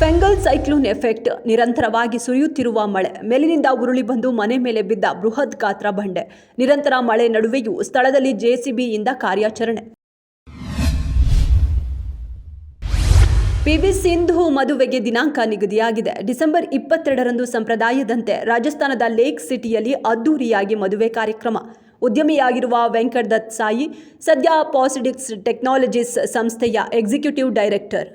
Fengal cyclone effect. ನಿರಂತರವಾಗಿ ಸುರಿಯುತ್ತಿರುವ ಮಳೆ, ಮೇಲಿನಿಂದ ಉರುಳಿ ಬಂದು ಮನೆ ಮೇಲೆ ಬಿದ್ದ ಬೃಹತ್ ಗಾತ್ರ ಬಂಡೆ. ನಿರಂತರ ಮಳೆ ನಡುವೆಯೂ ಸ್ಥಳದಲ್ಲಿ ಜೆಸಿಬಿಯಿಂದ ಕಾರ್ಯಾಚರಣೆ. ಪಿವಿ ಸಿಂಧು ಮದುವೆಗೆ ದಿನಾಂಕ ನಿಗದಿಯಾಗಿದೆ. ಡಿಸೆಂಬರ್ 22ರಂದು ಸಂಪ್ರದಾಯದಂತೆ ರಾಜಸ್ಥಾನದ ಲೇಕ್ ಸಿಟಿಯಲ್ಲಿ ಅದ್ದೂರಿಯಾಗಿ ಮದುವೆ ಕಾರ್ಯಕ್ರಮ. ಉದ್ಯಮಿಯಾಗಿರುವ ವೆಂಕಟ್ ದತ್ ಸಾಯಿ ಸದ್ಯ ಪಾಸಿಡಿಕ್ಸ್ ಟೆಕ್ನಾಲಜೀಸ್ ಸಂಸ್ಥೆಯ ಎಕ್ಸಿಕ್ಯೂಟಿವ್ ಡೈರೆಕ್ಟರ್.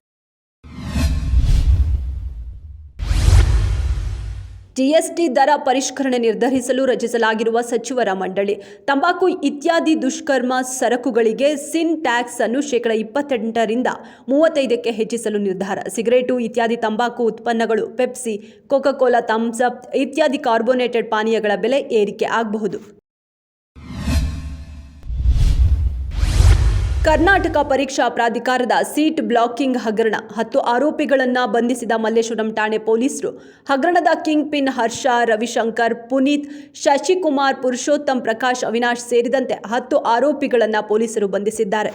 ಜಿಎಸ್ಟಿ ದರ ಪರಿಷ್ಕರಣೆ ನಿರ್ಧರಿಸಲು ರಚಿಸಲಾಗಿರುವ ಸಚಿವರ ಮಂಡಳಿ. ತಂಬಾಕು ಇತ್ಯಾದಿ ದುಷ್ಕರ್ಮ ಸರಕುಗಳಿಗೆ ಸಿನ್ ಟ್ಯಾಕ್ಸ್ ಅನ್ನು 28% 35% ಹೆಚ್ಚಿಸಲು ನಿರ್ಧಾರ. ಸಿಗರೇಟು ಇತ್ಯಾದಿ ತಂಬಾಕು ಉತ್ಪನ್ನಗಳು, ಪೆಪ್ಸಿ, ಕೋಕಾ-ಕೋಲಾ, ಥಮ್ಸ್ ಅಪ್ ಇತ್ಯಾದಿ ಕಾರ್ಬೋನೇಟೆಡ್ ಪಾನೀಯಗಳ ಬೆಲೆ ಏರಿಕೆ ಆಗಬಹುದು. ಕರ್ನಾಟಕ ಪರೀಕ್ಷಾ ಪ್ರಾಧಿಕಾರದ ಸೀಟ್ ಬ್ಲಾಕಿಂಗ್ ಹಗರಣ. 10 ಆರೋಪಿಗಳನ್ನು ಬಂಧಿಸಿದ ಮಲ್ಲೇಶ್ವರಂ ಠಾಣೆ ಪೊಲೀಸರು. ಹಗರಣದ ಕಿಂಗ್ ಪಿನ್ ಹರ್ಷ, ರವಿಶಂಕರ್, ಪುನೀತ್, ಶಶಿಕುಮಾರ್, ಪುರುಷೋತ್ತಮ್, ಪ್ರಕಾಶ್, ಅವಿನಾಶ್ ಸೇರಿದಂತೆ 10 ಆರೋಪಿಗಳನ್ನು ಪೊಲೀಸರು ಬಂಧಿಸಿದ್ದಾರೆ.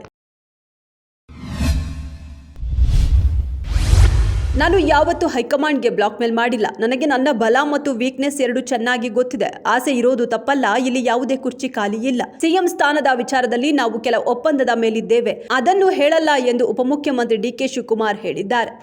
ನಾನು ಯಾವತ್ತೂ ಹೈಕಮಾಂಡ್ಗೆ ಬ್ಲಾಕ್ ಮೇಲ್ ಮಾಡಿಲ್ಲ. ನನಗೆ ನನ್ನ ಬಲ ಮತ್ತು ವೀಕ್ನೆಸ್ ಎರಡು ಚೆನ್ನಾಗಿ ಗೊತ್ತಿದೆ. ಆಸೆ ಇರೋದು ತಪ್ಪಲ್ಲ. ಇಲ್ಲಿ ಯಾವುದೇ ಕುರ್ಚಿ ಖಾಲಿ ಇಲ್ಲ. ಸಿಎಂ ಸ್ಥಾನದ ವಿಚಾರದಲ್ಲಿ ನಾವು ಕೆಲ ಒಪ್ಪಂದದ ಮೇಲಿದ್ದೇವೆ. ಅದನ್ನು ಹೇಳಲ್ಲ ಎಂದು ಉಪಮುಖ್ಯಮಂತ್ರಿ ಡಿಕೆ ಶಿವಕುಮಾರ್ ಹೇಳಿದ್ದಾರೆ.